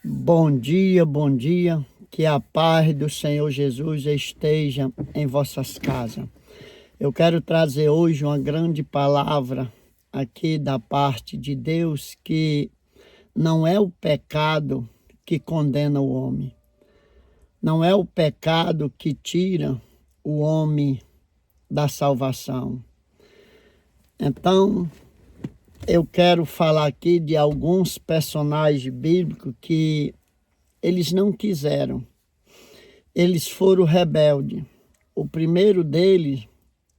Bom dia, bom dia. Que a paz do Senhor Jesus esteja em vossas casas. Eu quero trazer hoje uma grande palavra aqui da parte de Deus, que não é o pecado que condena o homem. Não é o pecado que tira o homem da salvação. Então, eu quero falar aqui de alguns personagens bíblicos que eles não quiseram. Eles foram rebeldes. O primeiro deles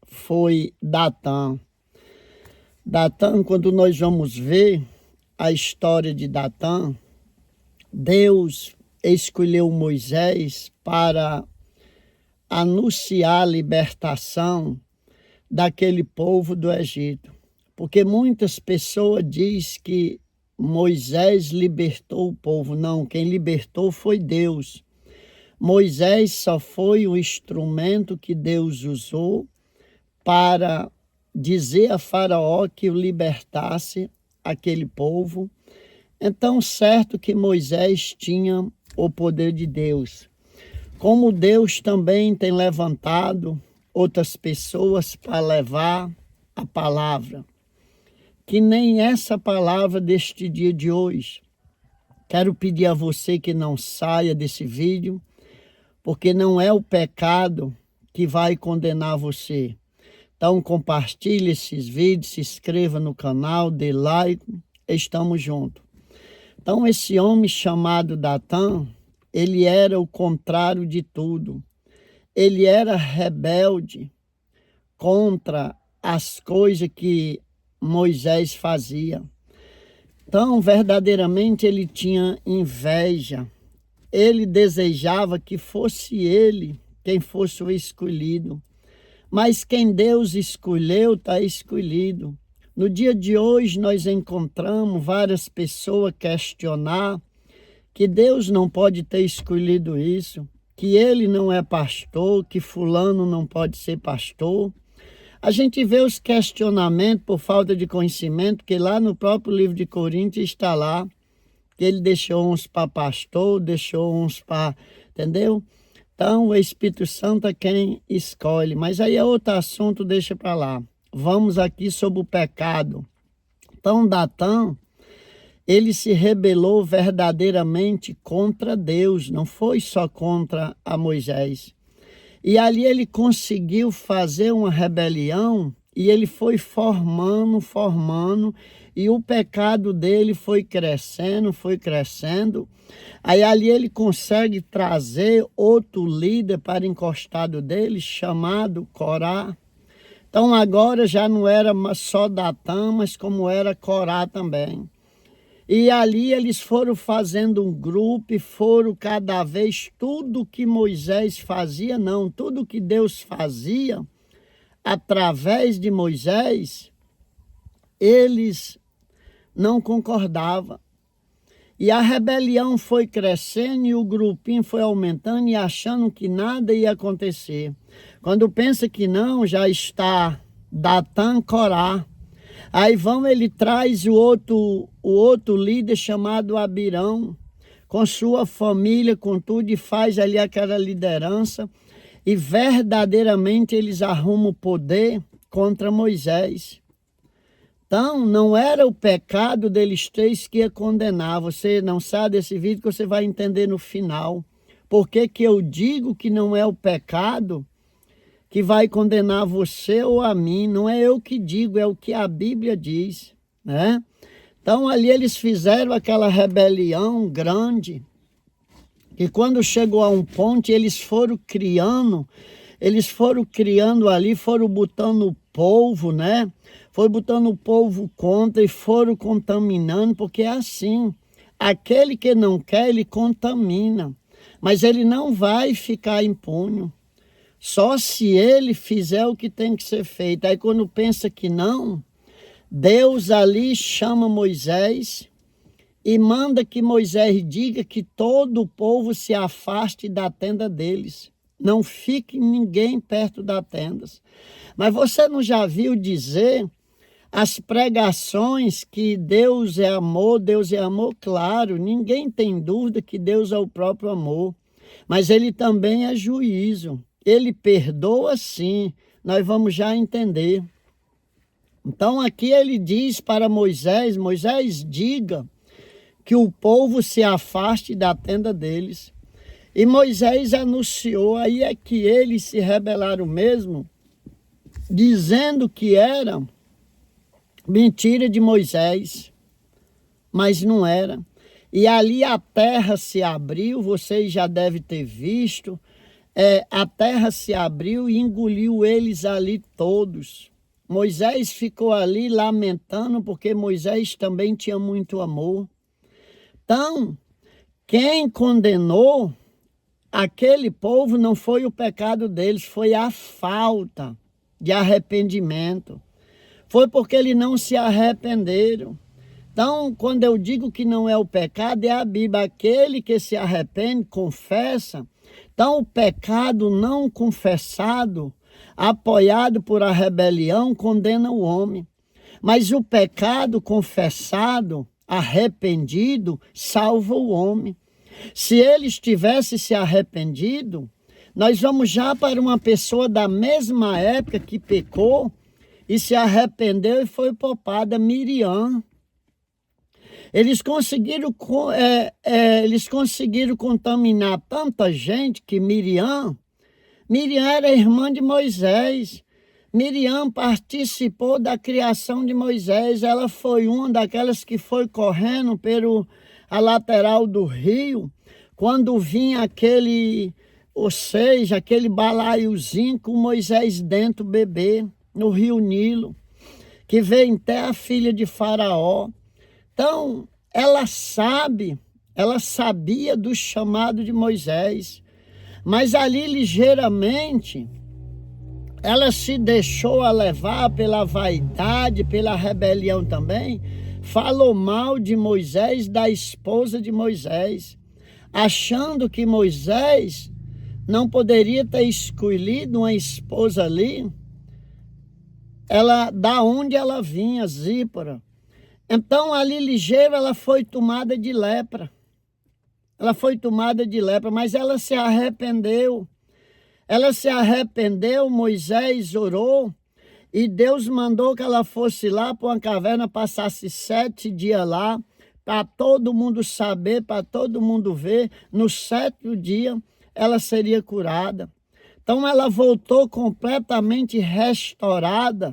foi Datã. Datã, quando nós vamos ver a história de Datã, Deus escolheu Moisés para anunciar a libertação daquele povo do Egito. Porque muitas pessoas dizem que Moisés libertou o povo. Não, quem libertou foi Deus. Moisés só foi o instrumento que Deus usou para dizer a Faraó que o libertasse aquele povo. Então, certo que Moisés tinha o poder de Deus. Como Deus também tem levantado outras pessoas para levar a palavra. Que nem essa palavra deste dia de hoje. Quero pedir a você que não saia desse vídeo, porque não é o pecado que vai condenar você. Então compartilhe esses vídeos, se inscreva no canal, dê like, estamos juntos. Então esse homem chamado Datã, ele era o contrário de tudo. Ele era rebelde contra as coisas que Moisés fazia. Então, verdadeiramente, ele tinha inveja. Ele desejava que fosse ele quem fosse o escolhido. Mas quem Deus escolheu, está escolhido. No dia de hoje, nós encontramos várias pessoas questionar que Deus não pode ter escolhido isso, que ele não é pastor, que fulano não pode ser pastor. A gente vê os questionamentos por falta de conhecimento, que lá no próprio livro de Coríntios está lá, que ele deixou uns para pastor, deixou uns para, entendeu? Então o Espírito Santo é quem escolhe, mas aí é outro assunto, deixa para lá. Vamos aqui sobre o pecado. Então Datã, ele se rebelou verdadeiramente contra Deus, não foi só contra a Moisés. E ali ele conseguiu fazer uma rebelião e ele foi formando, e o pecado dele foi crescendo. Aí ali ele consegue trazer outro líder para encostado dele, chamado Corá. Então agora já não era só Datã, mas como era Corá também. E ali eles foram fazendo um grupo e foram cada vez tudo que Moisés fazia, não, tudo que Deus fazia através de Moisés, eles não concordavam. E a rebelião foi crescendo e o grupinho foi aumentando e achando que nada ia acontecer. Quando pensa que não, já está Datã, Corá. Aí ele traz o outro líder chamado Abirão, com sua família, com tudo, e faz ali aquela liderança. E verdadeiramente eles arrumam o poder contra Moisés. Então, não era o pecado deles três que ia condenar. Você não sabe desse vídeo que você vai entender no final. Por que que eu digo que não é o pecado que vai condenar você ou a mim? Não é eu que digo, é o que a Bíblia diz, né? Então ali eles fizeram aquela rebelião grande, e quando chegou a um ponto, eles foram criando ali, foram botando o povo, né? Foram botando o povo contra e foram contaminando, porque é assim, aquele que não quer, ele contamina, mas ele não vai ficar impune. Só se ele fizer o que tem que ser feito. Aí quando pensa que não, Deus ali chama Moisés e manda que Moisés diga que todo o povo se afaste da tenda deles. Não fique ninguém perto da tenda. Mas você não já viu dizer as pregações que Deus é amor, claro, ninguém tem dúvida que Deus é o próprio amor, mas ele também é juízo, ele perdoa sim, nós vamos já entender. Então aqui ele diz para Moisés, Moisés, diga que o povo se afaste da tenda deles. E Moisés anunciou, aí é que eles se rebelaram mesmo, dizendo que era mentira de Moisés, mas não era. E ali a terra se abriu, vocês já devem ter visto, a terra se abriu e engoliu eles ali todos. Moisés ficou ali lamentando, porque Moisés também tinha muito amor. Então, quem condenou aquele povo não foi o pecado deles, foi a falta de arrependimento. Foi porque eles não se arrependeram. Então, quando eu digo que não é o pecado, é a Bíblia. Aquele que se arrepende, confessa. Então, o pecado não confessado, apoiado por a rebelião, condena o homem. Mas o pecado confessado, arrependido, salva o homem. Se eles tivessem se arrependido, nós vamos já para uma pessoa da mesma época que pecou e se arrependeu e foi poupada, Miriam. Eles conseguiram contaminar tanta gente que Miriam era irmã de Moisés. Miriam participou da criação de Moisés. Ela foi uma daquelas que foi correndo pela lateral do rio, quando vinha aquele balaiozinho com Moisés dentro, bebê, no rio Nilo, que veio até a filha de Faraó. Então, ela sabia do chamado de Moisés, mas ali ligeiramente ela se deixou a levar pela vaidade, pela rebelião também, falou mal de Moisés, da esposa de Moisés, achando que Moisés não poderia ter escolhido uma esposa ali, da onde ela vinha, Zípora. Então, ali ligeiro, ela foi tomada de lepra. Ela foi tomada de lepra, mas ela se arrependeu. Ela se arrependeu, Moisés orou, e Deus mandou que ela fosse lá para uma caverna, passasse 7 dias lá, para todo mundo saber, para todo mundo ver. No 7º dia, ela seria curada. Então, ela voltou completamente restaurada.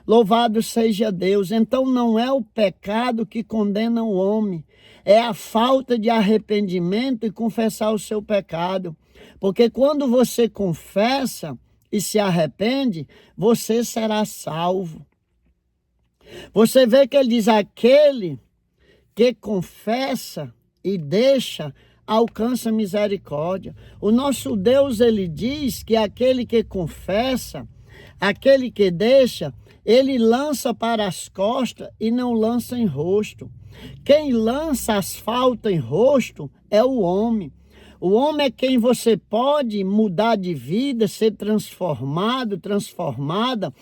Louvado seja Deus. Então não é o pecado que condena o homem, é a falta de arrependimento e confessar o seu pecado. Porque quando você confessa e se arrepende, você será salvo. Você vê que ele diz, aquele que confessa e deixa, alcança misericórdia. O nosso Deus, ele diz que aquele que confessa, aquele que deixa, ele lança para as costas e não lança em rosto. Quem lança as faltas em rosto é o homem. O homem é quem você pode mudar de vida, ser transformado, transformada,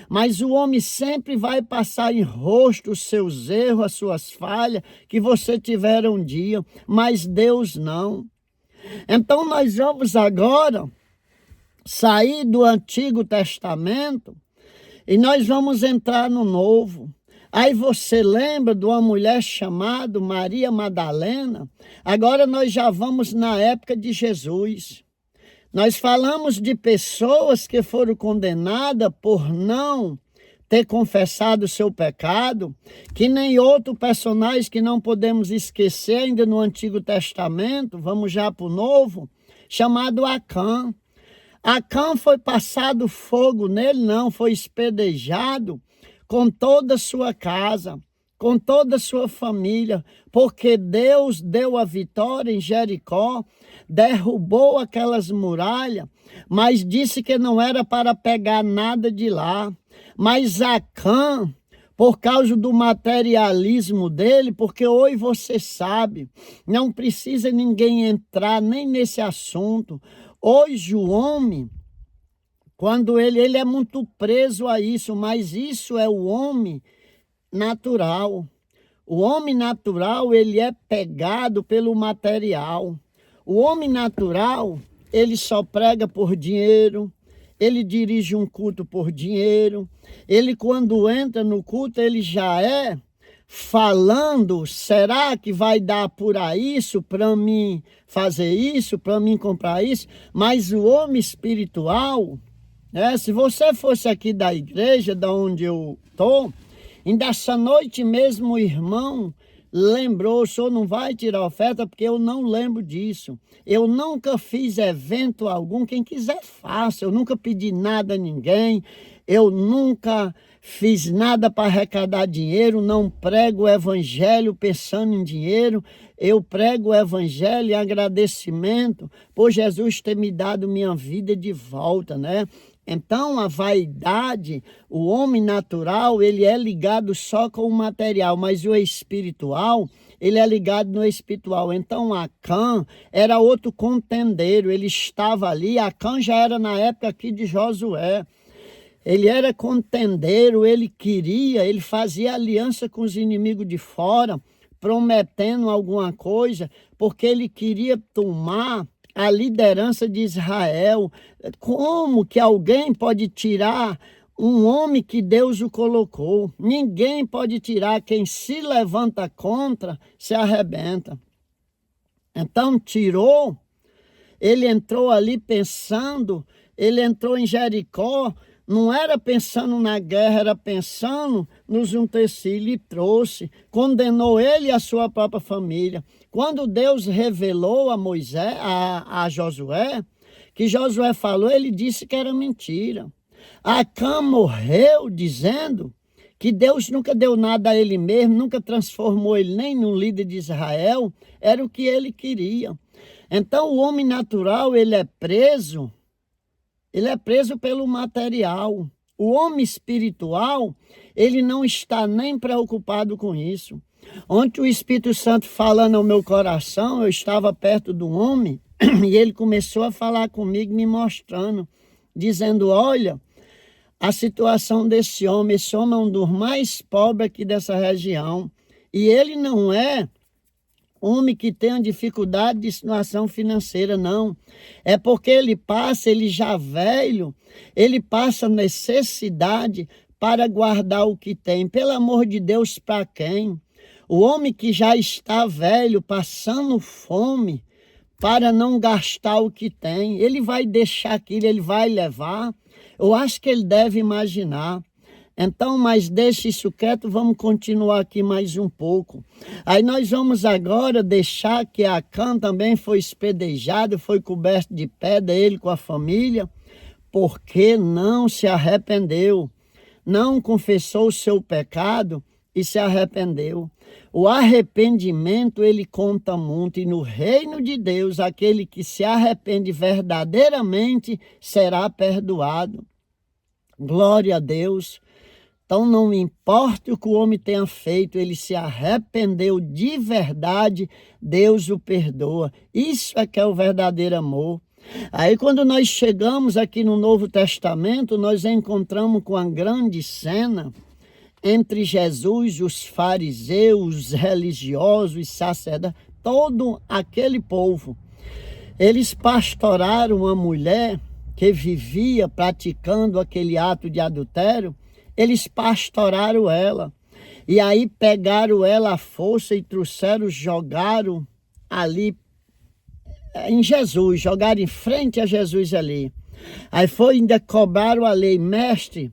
mas o homem sempre vai passar em rosto os seus erros, as suas falhas que você tiver um dia, mas Deus não. Então nós vamos agora sair do Antigo Testamento e nós vamos entrar no Novo. Aí você lembra de uma mulher chamada Maria Madalena? Agora nós já vamos na época de Jesus. Nós falamos de pessoas que foram condenadas por não ter confessado o seu pecado, que nem outro personagem que não podemos esquecer ainda no Antigo Testamento, vamos já para o Novo, chamado Acã. Acã foi passado fogo nele, não, foi espedejado com toda a sua casa, com toda a sua família, porque Deus deu a vitória em Jericó, derrubou aquelas muralhas, mas disse que não era para pegar nada de lá. Mas Acã, por causa do materialismo dele, porque hoje você sabe, não precisa ninguém entrar nem nesse assunto. Hoje o homem, quando ele é muito preso a isso, mas isso é o homem natural. O homem natural, ele é pegado pelo material. O homem natural, ele só prega por dinheiro, ele dirige um culto por dinheiro, ele quando entra no culto, ele já é falando, será que vai dar por isso para mim fazer isso, para mim comprar isso? Mas o homem espiritual, se você fosse aqui da igreja, da onde eu estou, ainda essa noite mesmo o irmão lembrou, o senhor não vai tirar oferta porque eu não lembro disso. Eu nunca fiz evento algum, quem quiser faça, eu nunca pedi nada a ninguém, eu nunca fiz nada para arrecadar dinheiro, não prego o evangelho pensando em dinheiro, eu prego o evangelho em agradecimento por Jesus ter me dado minha vida de volta, né? Então, a vaidade, o homem natural, ele é ligado só com o material, mas o espiritual, ele é ligado no espiritual. Então, Acã era outro contendeiro, ele estava ali, Acã já era na época aqui de Josué. Ele era contendeiro, ele fazia aliança com os inimigos de fora, prometendo alguma coisa, porque ele queria tomar a liderança de Israel. Como que alguém pode tirar um homem que Deus o colocou? Ninguém pode tirar. Quem se levanta contra, se arrebenta. Então tirou, ele entrou ali pensando, ele entrou em Jericó, não era pensando na guerra, era pensando nos utensílios e trouxe. Condenou ele e a sua própria família. Quando Deus revelou a Moisés, a Josué, que Josué falou, ele disse que era mentira. Acã morreu dizendo que Deus nunca deu nada a ele mesmo, nunca transformou ele nem num líder de Israel, era o que ele queria. Então o homem natural, ele é preso pelo material. O homem espiritual, ele não está nem preocupado com isso. Ontem o Espírito Santo falando ao meu coração, eu estava perto do homem e ele começou a falar comigo, me mostrando, dizendo, olha, a situação desse homem, esse homem é um dos mais pobres aqui dessa região e ele não é homem que tenha dificuldade de situação financeira, não. É porque ele já velho, ele passa necessidade para guardar o que tem. Pelo amor de Deus, para quem? O homem que já está velho, passando fome, para não gastar o que tem, ele vai deixar aquilo, ele vai levar. Eu acho que ele deve imaginar. Então, mas deixa isso quieto, vamos continuar aqui mais um pouco. Aí nós vamos agora deixar que Acã também foi espedejado, foi coberto de pedra, ele com a família, porque não se arrependeu, não confessou o seu pecado e se arrependeu. O arrependimento, ele conta muito, e no reino de Deus, aquele que se arrepende verdadeiramente será perdoado. Glória a Deus. Então não importa o que o homem tenha feito, ele se arrependeu de verdade, Deus o perdoa. Isso é que é o verdadeiro amor. Aí quando nós chegamos aqui no Novo Testamento, nós encontramos com a grande cena entre Jesus, os fariseus, os religiosos, os sacerdotes, todo aquele povo. Eles pastoraram uma mulher que vivia praticando aquele ato de adultério. Eles pastoraram ela, e aí pegaram ela à força e trouxeram, jogaram ali em Jesus, jogaram em frente a Jesus ali. Aí ainda cobraram a lei, mestre,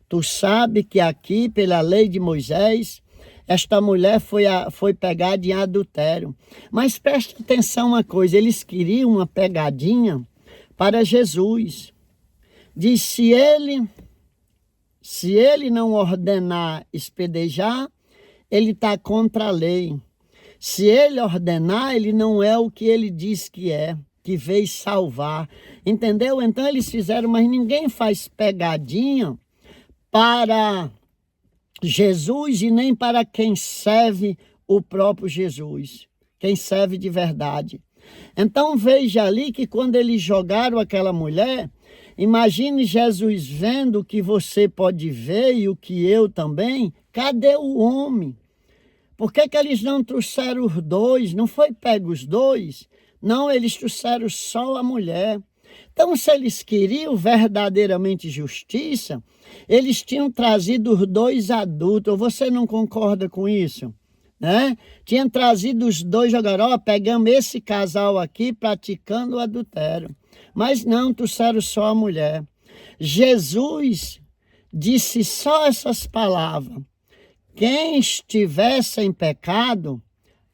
tu sabe que aqui, pela lei de Moisés, esta mulher foi pegada em adultério. Mas preste atenção uma coisa, eles queriam uma pegadinha para Jesus. Diz, se ele não ordenar espedejar, ele está contra a lei. Se ele ordenar, ele não é o que ele diz que é, que veio salvar. Entendeu? Então eles fizeram, mas ninguém faz pegadinha para Jesus e nem para quem serve o próprio Jesus, quem serve de verdade. Então veja ali que quando eles jogaram aquela mulher, imagine Jesus vendo o que você pode ver e o que eu também, cadê o homem? Por que eles não trouxeram os dois? Não foi pego os dois? Não, eles trouxeram só a mulher. Então, se eles queriam verdadeiramente justiça, eles tinham trazido os dois adultos. Você não concorda com isso? Né? Tinham trazido os dois jogadores. Ó, pegamos esse casal aqui praticando o adultério. Mas não, trouxeram só a mulher. Jesus disse só essas palavras. Quem estiver sem pecado,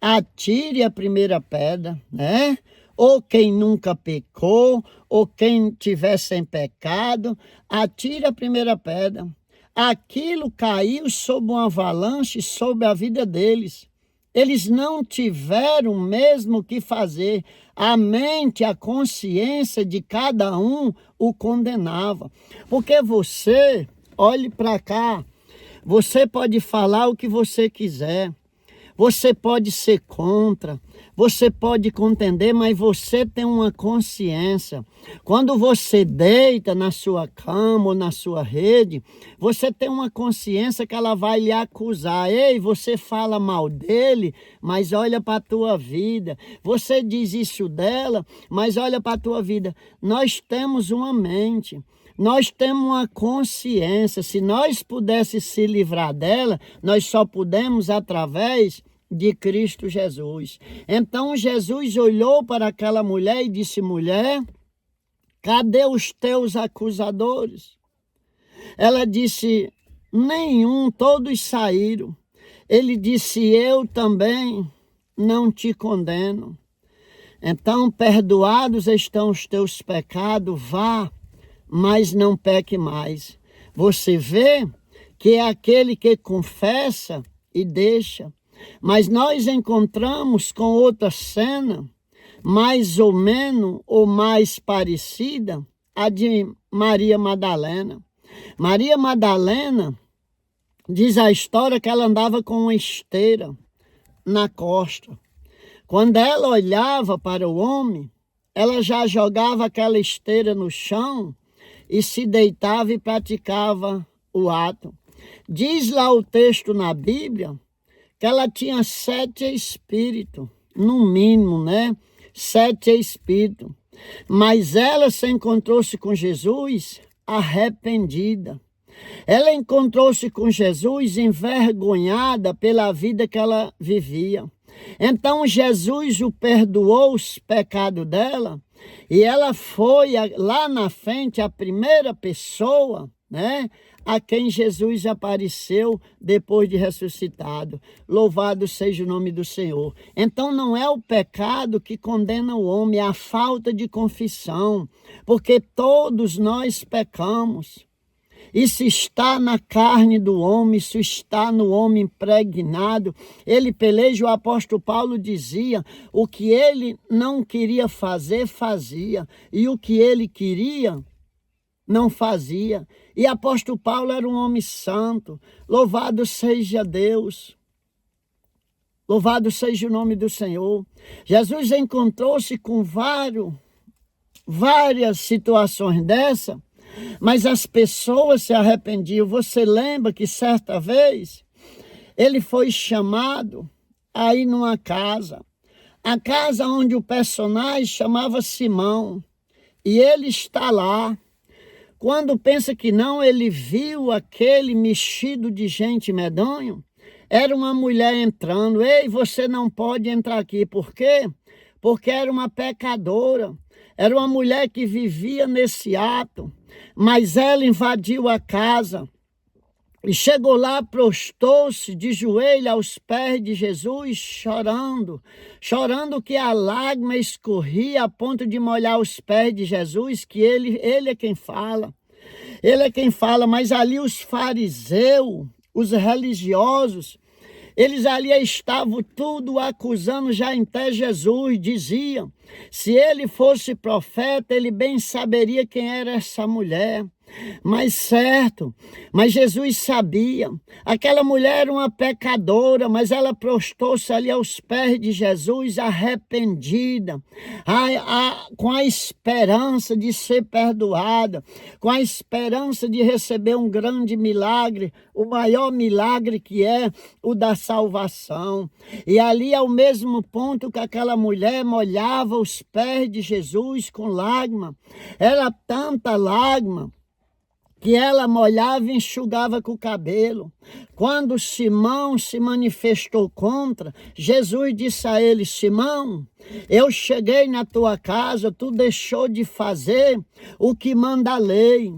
atire a primeira pedra, né? Ou quem nunca pecou, ou quem tiver sem pecado, atire a primeira pedra. Aquilo caiu sob uma avalanche sobre a vida deles. Eles não tiveram mesmo o que fazer. A mente, a consciência de cada um o condenava. Porque você, olhe para cá, você pode falar o que você quiser. Você pode ser contra, você pode contender, mas você tem uma consciência. Quando você deita na sua cama ou na sua rede, você tem uma consciência que ela vai lhe acusar. Ei, você fala mal dele, mas olha para a tua vida. Você diz isso dela, mas olha para a tua vida. Nós temos uma mente. Nós temos uma consciência. Se nós pudéssemos se livrar dela, nós só podemos através de Cristo Jesus. Então Jesus olhou para aquela mulher e disse: mulher, cadê os teus acusadores? Ela disse: nenhum, todos saíram. Ele disse: eu também não te condeno. Então, perdoados estão os teus pecados, vá, mas não peque mais. Você vê que é aquele que confessa e deixa. Mas nós encontramos com outra cena, mais ou menos ou mais parecida, a de Maria Madalena. Maria Madalena, diz a história que ela andava com uma esteira na costa. Quando ela olhava para o homem, ela já jogava aquela esteira no chão e se deitava e praticava o ato. Diz lá o texto na Bíblia que ela tinha 7 espíritos, no mínimo, né? 7 espíritos. Mas ela se encontrou-se com Jesus arrependida. Ela encontrou-se com Jesus envergonhada pela vida que ela vivia. Então Jesus o perdoou os pecados dela e ela foi lá na frente a primeira pessoa, né, a quem Jesus apareceu depois de ressuscitado. Louvado seja o nome do Senhor. Então não é o pecado que condena o homem, é a falta de confissão, porque todos nós pecamos. Isso está na carne do homem, isso está no homem impregnado. Ele peleja, o apóstolo Paulo dizia, o que ele não queria fazer, fazia. E o que ele queria, não fazia. E apóstolo Paulo era um homem santo. Louvado seja Deus. Louvado seja o nome do Senhor. Jesus encontrou-se com várias situações dessa. Mas as pessoas se arrependiam. Você lembra que certa vez ele foi chamado a ir numa casa. A casa onde o personagem chamava Simão. E ele está lá. Quando pensa que não, ele viu aquele mexido de gente medonho. Era uma mulher entrando. Ei, você não pode entrar aqui. Por quê? Porque era uma pecadora. Era uma mulher que vivia nesse ato. Mas ela invadiu a casa e chegou lá, prostou-se de joelho aos pés de Jesus, chorando que a lágrima escorria a ponto de molhar os pés de Jesus, que ele é quem fala. Ele é quem fala, mas ali os fariseus, os religiosos, eles ali estavam tudo acusando já em pé Jesus, diziam, se ele fosse profeta, ele bem saberia quem era essa mulher. Mas certo, mas Jesus sabia. Aquela mulher era uma pecadora, mas ela prostou-se ali aos pés de Jesus, arrependida, com a esperança de ser perdoada, com a esperança de receber um grande milagre, o maior milagre que é o da salvação. E ali, ao mesmo ponto que aquela mulher molhava os pés de Jesus com lágrima, era tanta lágrima que ela molhava e enxugava com o cabelo. Quando Simão se manifestou contra, Jesus disse a ele: Simão, eu cheguei na tua casa, tu deixou de fazer o que manda a lei.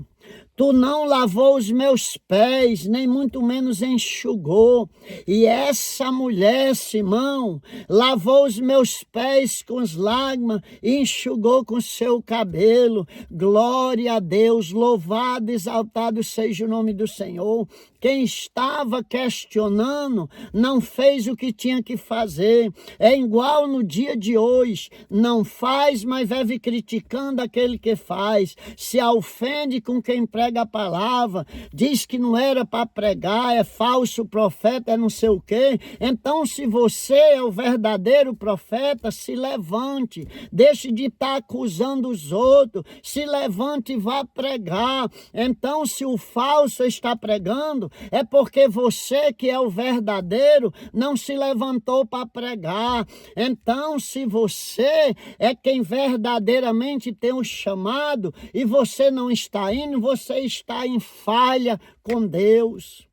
Tu não lavou os meus pés, nem muito menos enxugou. E essa mulher, Simão, lavou os meus pés com as lágrimas e enxugou com seu cabelo. Glória a Deus, louvado, exaltado seja o nome do Senhor. Quem estava questionando não fez o que tinha que fazer. É igual no dia de hoje. Não faz, mas vive criticando aquele que faz. Se ofende com quem prega a palavra. Diz que não era para pregar, é falso profeta, é não sei o quê. Então, se você é o verdadeiro profeta, se levante. Deixe de estar acusando os outros. Se levante e vá pregar. Então, se o falso está pregando, é porque você que é o verdadeiro não se levantou para pregar. Então, se você é quem verdadeiramente tem o chamado e você não está indo, você está em falha com Deus.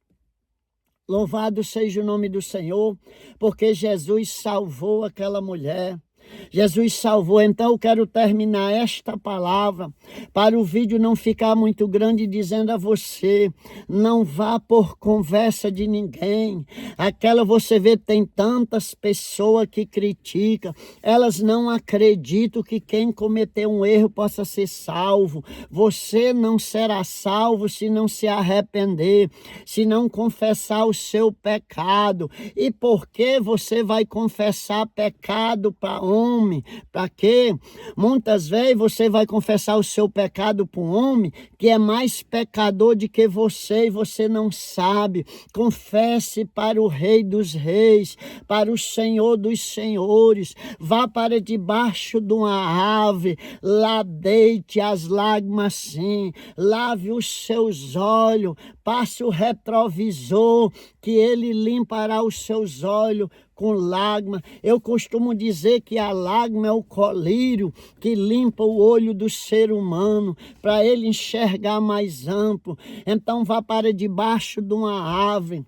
Louvado seja o nome do Senhor, porque Jesus salvou aquela mulher. Jesus salvou. Então eu quero terminar esta palavra para o vídeo não ficar muito grande, dizendo a você: não vá por conversa de ninguém. Aquela, você vê, tem tantas pessoas que criticam, elas não acreditam que quem cometeu um erro possa ser salvo. Você não será salvo se não se arrepender, se não confessar o seu pecado. E por que você vai confessar pecado para homem? Para quê? Muitas vezes você vai confessar o seu pecado para um homem que é mais pecador do que você e você não sabe. Confesse para o Rei dos Reis, para o Senhor dos Senhores. Vá para debaixo de uma árvore, lá deite as lágrimas sim, lave os seus olhos, passe o retrovisor, que ele limpará os seus olhos com lágrima. Eu costumo dizer que a lágrima é o colírio que limpa o olho do ser humano, para ele enxergar mais amplo. Então vá para debaixo de uma árvore,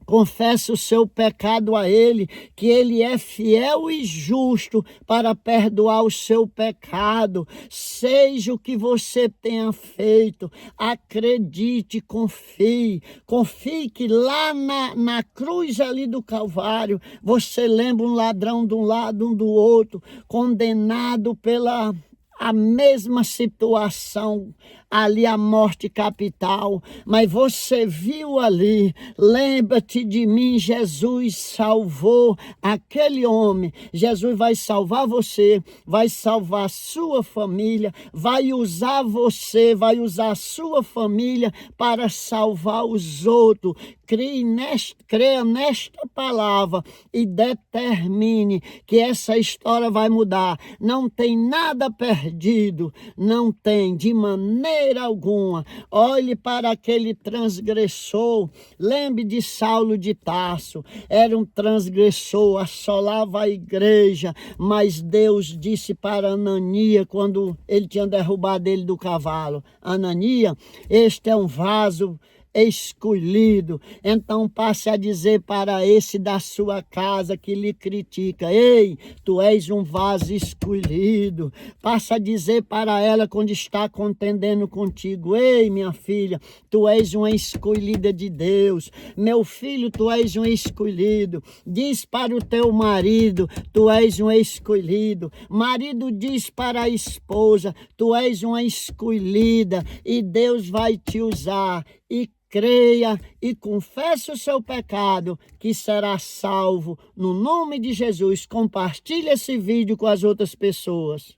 confesse o seu pecado a Ele, que Ele é fiel e justo para perdoar o seu pecado. Seja o que você tenha feito, acredite, confie. Confie que lá na cruz ali do Calvário, você lembra um ladrão de um lado, um do outro, condenado pela a mesma situação, ali a morte capital, mas você viu ali, lembra-te de mim, Jesus salvou aquele homem. Jesus vai salvar você, vai salvar a sua família, vai usar você, vai usar a sua família para salvar os outros. Creia nesta palavra e determine que essa história vai mudar. Não tem nada perdido, não tem de maneira alguma. Olhe para aquele transgressor. Lembre de Saulo de Tarso. Era um transgressor, assolava a igreja, mas Deus disse para Ananias, quando ele tinha derrubado ele do cavalo: Ananias, este é um vaso escolhido. Então passe a dizer para esse da sua casa que lhe critica: ei, tu és um vaso escolhido. Passe a dizer para ela quando está contendendo contigo: ei, minha filha, tu és uma escolhida de Deus. Meu filho, tu és um escolhido. Diz para o teu marido: tu és um escolhido. Marido diz para a esposa: tu és uma escolhida e Deus vai te usar. E creia e confesse o seu pecado, que será salvo no nome de Jesus. Compartilhe esse vídeo com as outras pessoas.